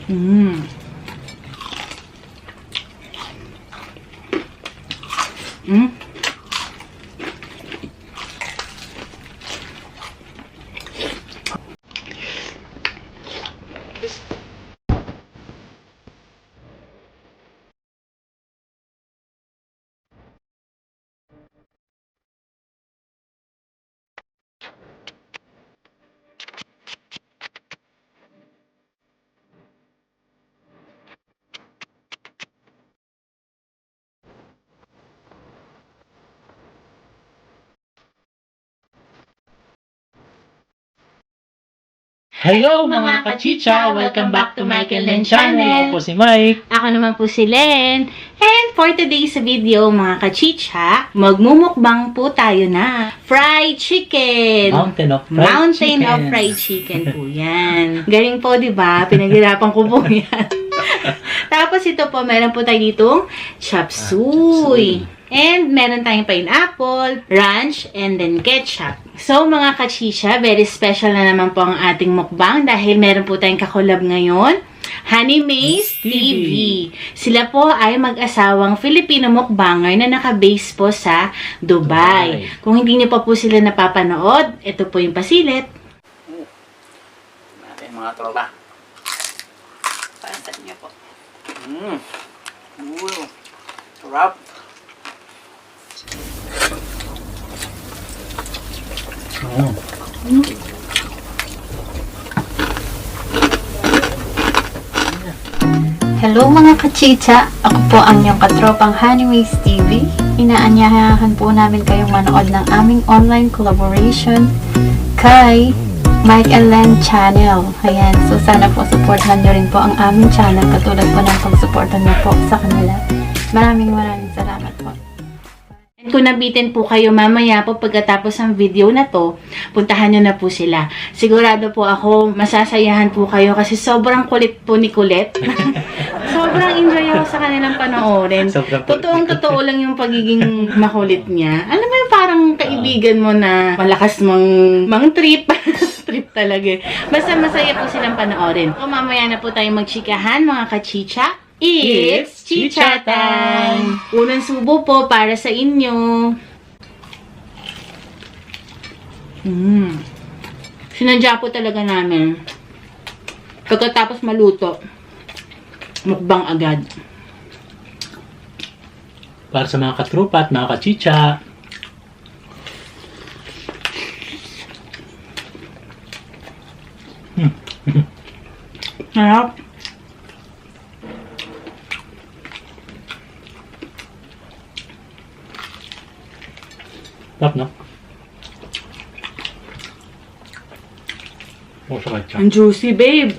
Mm. Mm. Hello mga kachicha! Welcome back to Michael Len Channel. Ako po si Mike. Ako naman po si Len. And for today's video, mga kachicha, magmumukbang po tayo na fried chicken. Mountain of Fried chicken po yan. Galing po, di ba? Pinaghirapan ko po yan. Tapos ito po, meron po tayo ditong chop suey. And meron tayong pineapple, ranch, and then ketchup. So mga kachisha, very special na naman po ang ating mukbang dahil meron po tayong kakolab ngayon, Honey Maze TV. Sila po ay mag-asawang Filipino mukbanger na naka-base po sa Dubai. Kung hindi niyo pa po sila napapanood, ito po yung pasilip. Natin mga tropa. Pansan niyo po. Sarap. Hello mga kachicha! Ako po ang inyong katropang Honeyways TV. Inaanyayahan po namin kayong manood ng aming online collaboration kay Mike and Len Channel. Ayan, so sana po supportan nyo rin po ang aming channel katulad po ng pag-supportan nyo po sa kanila. Maraming salamat po. Kung nabitin po kayo mamaya po pagkatapos ng video na to, puntahan nyo na po sila. Sigurado po ako, masasayahan po kayo kasi sobrang kulit po ni Kulit. Sobrang enjoy ako sa kanilang panoorin. Totoong-totoo lang yung pagiging makulit niya. Alam mo yung parang kaibigan mo na malakas mang trip. Trip talaga. Basta masaya po silang panoorin. Kung mamaya na po tayo magchikahan, mga kachicha. It's Chicha Time! Unang subo po para sa inyo. Sinadya po talaga namin. Pagkatapos maluto, mukbang agad. Para sa mga katrupa at mga kachicha. Harap. Sarap, no? Oh, sa kacha. Ang juicy, babe.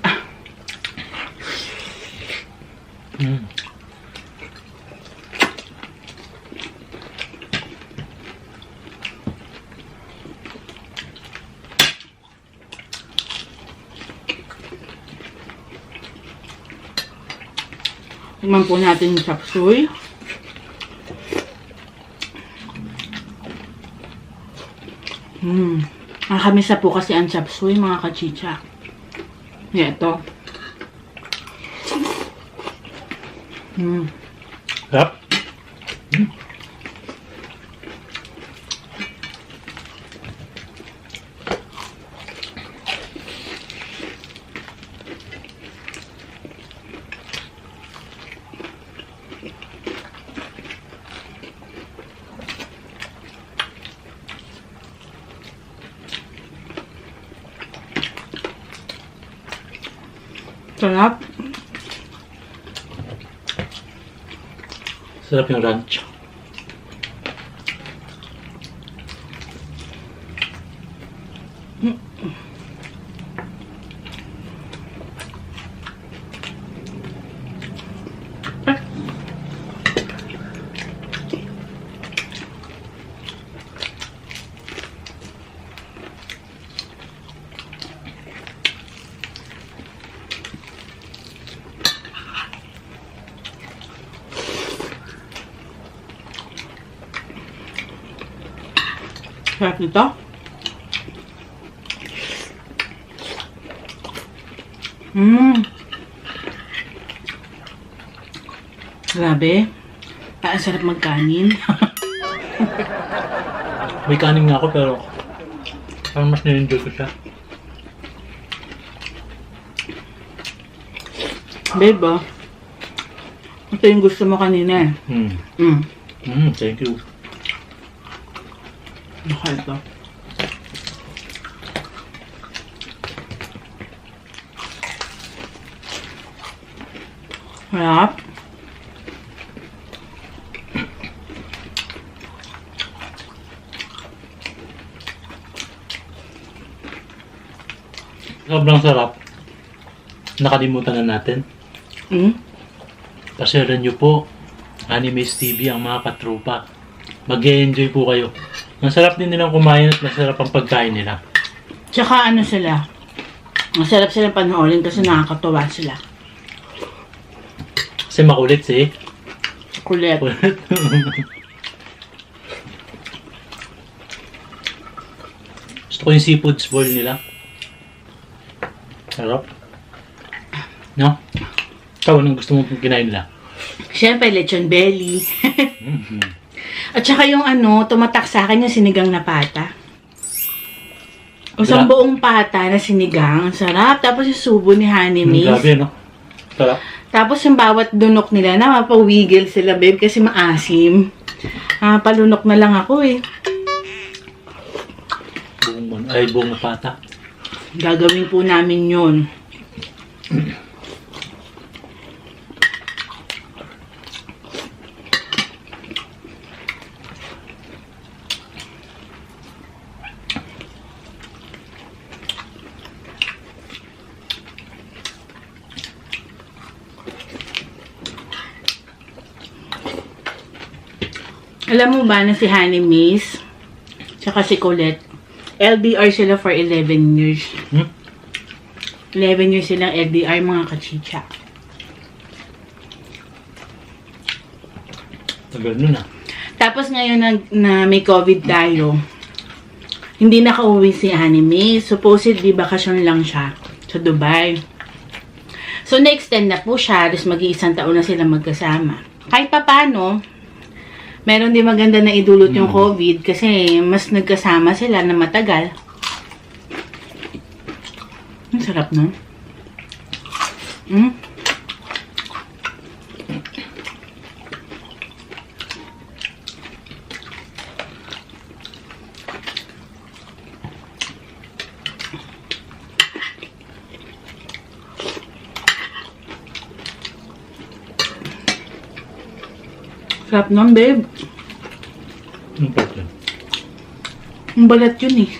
Tingnan po natin yung chop suey. Nakakamiss na po kasi ang chop suey, mga kachicha. Ito. Sarap. Sarap. Sarap yung ranch. Sarap nito. Grabe. Ang sarap magkanin. May kanin nga ako pero parang mas na-enjoy ko siya. Babe, oh. Ito yung gusto mo kanina. Thank you. Okay ito. Sarap. Sobrang sarap. Nakalimutan na natin. Pasaran nyo po, Animes TV ang mga katropa. Mag-e-enjoy po kayo. Masarap din nilang kumain at masarap ang pagkain nila. Tsaka ano sila, masarap silang panoorin kasi nakakatuwa sila. Kasi makulit si Kulit. Gusto ko yung seafood bowl nila. Sarap. No? Ikaw, anong gusto mong kinain nila? Siyempre, lechon belly. At saka yung ano, tumatak sa akin yung sinigang na pata. Isang buong pata na sinigang. Sarap. Tapos yung subo ni Honey Miss. Grabe, no? Sarap. Tapos yung bawat dunok nila, na mapawigil sila, babe, kasi maasim. Palunok na lang ako eh. Buong pata. Gagawin po namin yun. Alam mo ba na si Honey Miss, tsaka si Colette, LDR sila for 11 years. 11 years silang LDR, mga kachicha. Tagal nun ah. Tapos ngayon na may COVID tayo, hindi nakauwi si Honey Miss. Supposedly, bakasyon lang siya sa Dubai. So, na-extend na po siya. Tapos mag-iisang taon na sila magkasama. Kahit pa paano, meron din maganda na idulot yung COVID kasi mas nagkasama sila na matagal. Ang sarap, no? Sarap nun, babe. Anong part yun? Ang balat yun eh.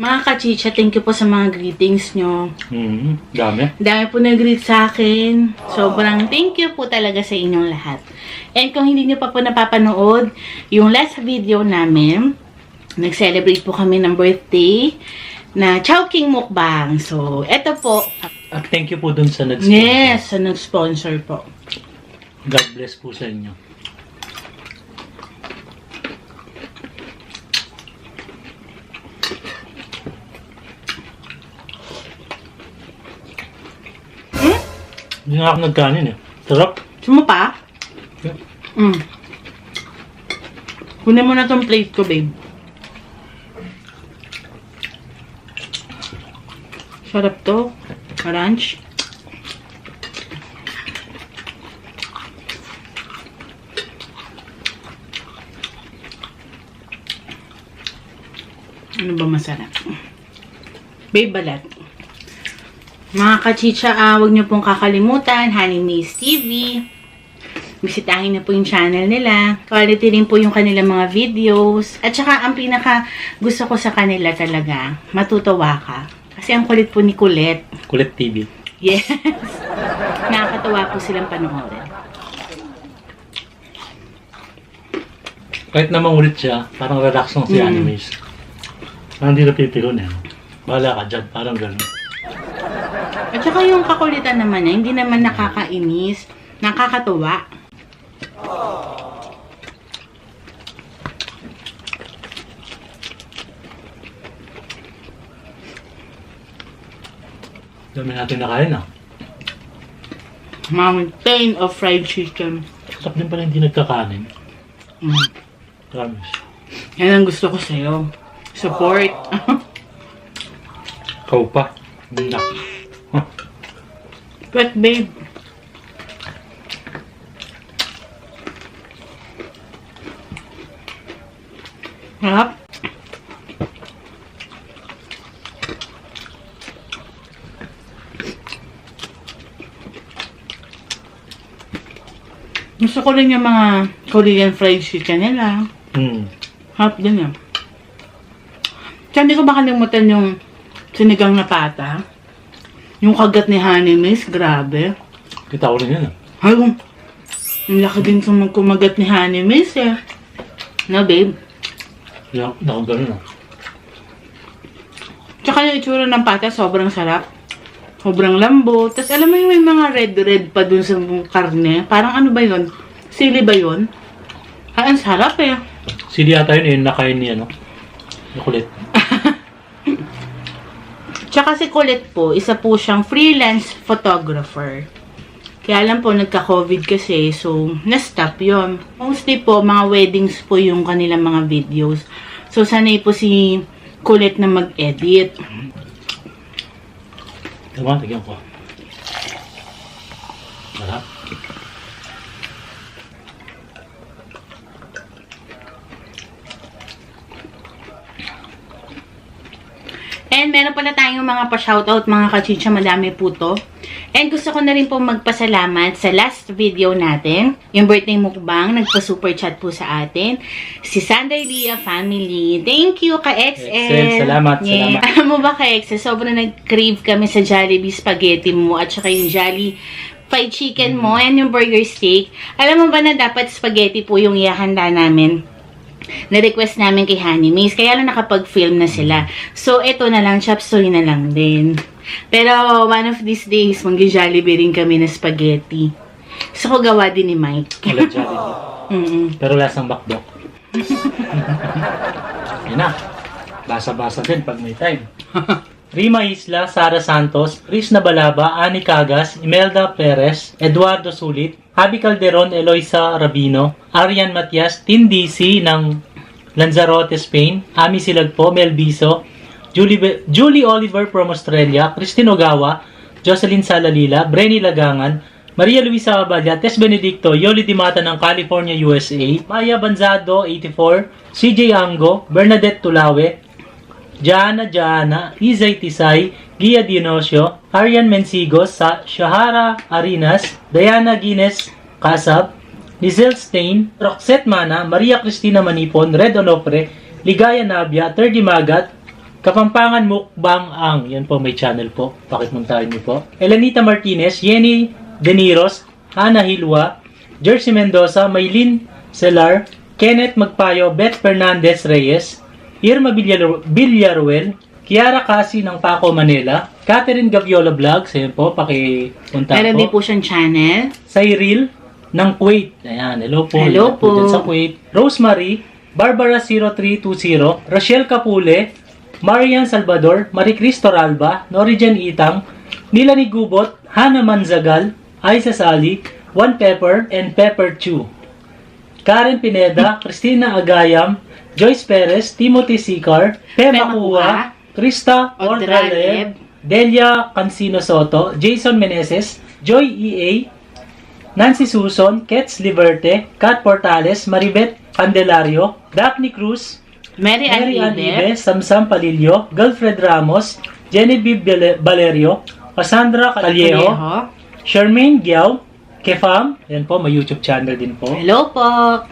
Mga kachicha, thank you po sa mga greetings nyo. Dami. Dami po nag-greet sa akin. Sobrang thank you po talaga sa inyong lahat. And kung hindi nyo pa po napapanood, yung last video namin, nag-celebrate po kami ng birthday na Chowking Mukbang. So, eto po. At thank you po dun sa nag-sponsor. Yes, sa nag-sponsor po. God bless po sa inyo. Hindi nga ako nagkanin eh. Sarap. Sumo pa? Yeah. Kunin mo na tong plate ko, babe. Sarap to. Crunch. Ano ba masarap? Babe, balat. Mga kachicha, huwag niyo pong kakalimutan, Honey Miss TV. Bisitahin niyo po yung channel nila. Quality rin po yung kanilang mga videos. At saka, ang pinaka gusto ko sa kanila talaga, matutuwa ka. Kasi ang kulit po ni Colette. Colette TV. Yes. Nakakatawa po silang panoorin. Kahit namang ulit siya, parang relax lang si Animes. Parang hindi na pipilon eh. Bahala ka dyan, parang gano'n. At saka yung kakulitan naman niya, hindi naman nakakainis, nakakatuwa. Dami natin nakain ah. Mountain of fried chicken. Sarap din pala hindi nagkakanin. Mm. Promise. Yan ang gusto ko sa'yo. Support. Ikaw pa. Hindi na. But babe, harap. Gusto ko rin yung mga Korean fried chicken nila. Harap din yan. Tsaka hindi ko makalimutan yung sinigang na pata. Yung kagat ni Honey Miss, grabe. Kita ko rin yan ah. Ayun, ang laki din sa kumagat ni Honey Miss eh. No, babe? Hindi ako ganun ah. Tsaka yung itsura ng pata, sobrang sarap. Sobrang lambot. Tapos alam mo yung may mga red-red pa dun sa karne. Parang ano ba yun? Sili ba yun? Ang sarap eh. Sili ata yun nakain ni ano. Yung kulit. Tsaka si Colette po, isa po siyang freelance photographer. Kaya alam po, nagka-COVID kasi, so, na-stop yun. Mostly po, mga weddings po yung kanilang mga videos. So, sanay po si Colette na mag-edit. Tama, tigyan ko. Sarap. And meron pala tayong mga pa-shoutout, mga kachicha, madami po to. And gusto ko na rin po magpasalamat sa last video natin, yung birthday mukbang, nagpa-super chat po sa atin, si Sanday Lia family. Thank you, ka-XL. Salamat, Yeah. salamat. Alam mo ba, ka-XL, sobrang nag-crave kami sa Jollibee spaghetti mo at saka yung Jolly fried chicken mo and yung burger steak. Alam mo ba na dapat spaghetti po yung ihahanda namin? Na-request namin kay Honey Miss. Kaya lang nakapag-film na sila. So, ito na lang, chop suey na lang din. Pero, one of these days, mag-Jollibee rin kami na spaghetti. Gusto ko gawa din ni Mike. Wala Jollibee. Pero lasang bakbok. Yan na. Basa-basa din pag may time. Rima Isla, Sara Santos, Chris Nabalaba, Ani Cagas, Imelda Perez, Eduardo Sulit, Javi Calderon, Eloisa Rabino, Arian Matias, Tin DC ng Lanzarote, Spain, Ami Silagpo, Mel Biso, Julie Oliver from Australia, Christine Ogawa, Jocelyn Salalila, Brenny Lagangan, Maria Luisa Abadya, Tess Benedicto, Yoli Dimata ng California, USA, Maya Banzado, 84, CJ Ango, Bernadette Tulawe, Jana, Izay Tisay, Gia Dionosio, Arian Mensigos, Shahara Arinas, Diana Guinness Kasab, Lizelle Stain, Roxette Mana, Maria Cristina Manipon, Red Onofre, Ligaya Nabia, Terdy Magat, Kapampangan Mukbang Ang. Yan po, may channel po. Pakipuntahan niyo po. Elanita Martinez, Yenny Deniros, Hannah Hilwa, Jersey Mendoza, Maylin Selar, Kenneth Magpayo, Beth Fernandez Reyes, Irma Villaruel, Kiara Kasi ng Paco Manila, Catherine Gaviola Vlogs, ayan po, pakipunta Meron din po. po siyang channel. Cyril ng Kuwait, ayan, hello po. Hello Yan po. dyan sa Kuwait. Rosemary, Barbara 0320, Rochelle Capule, Marian Salvador, Maricris Toralba, Norijan Itang, Nilani Gubot, Hannah Manzagal, Aisa Sali, One Pepper, and Pepper Chew. Karen Pineda, Christina Agayam, Joyce Perez, Timothy Sicar, Pema Kua, Krista Ordralev, Delia Cancino Soto, Jason Meneses, Joy EA, Nancy Suson, Kets Liberte, Kat Portales, Maribet Candelario, Daphne Cruz, Mary Ann Ibe, Samsam Palillo, Galfred Ramos, Genevieve Valerio, Cassandra Callejo, Charmaine Giao, Kefam, yan po, may YouTube channel din po. Hello po.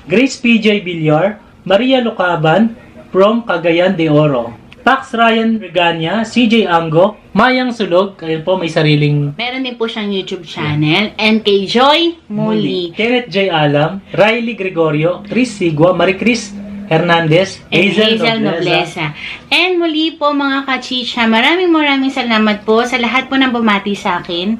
Grace PJ Villar, Maria Lucaban, from Cagayan de Oro. Pax Ryan Regania, CJ Ango, Mayang Sulog, ayun po, may sariling Meron din po siyang YouTube channel. And kay Joy Muli. Kenneth J. Alam, Riley Gregorio, Chris Sigua, Maricris Hernandez, And Hazel Nobleza. Nobleza. And muli po mga kachicha, maraming salamat po sa lahat po ng bumati sa akin.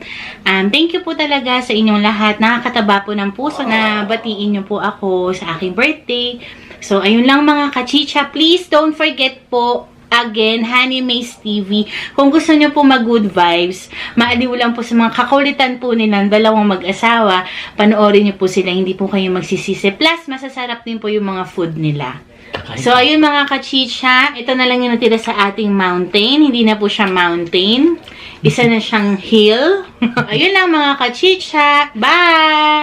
Thank you po talaga sa inyong lahat. Nakakataba po ng puso na batiin niyo po ako sa aking birthday. So, ayun lang mga kachicha. Please don't forget po Again, Honey Maze TV. Kung gusto nyo po mag-good vibes, maaliw lang po sa mga kakulitan po nilang dalawang mag-asawa, panoorin nyo po sila, hindi po kayo magsisisi. Plus, masasarap din po yung mga food nila. So, ayun mga kachicha, ito na lang yung natira sa ating mountain. Hindi na po siya mountain. Isa na siyang hill. Ayun lang mga kachicha. Bye!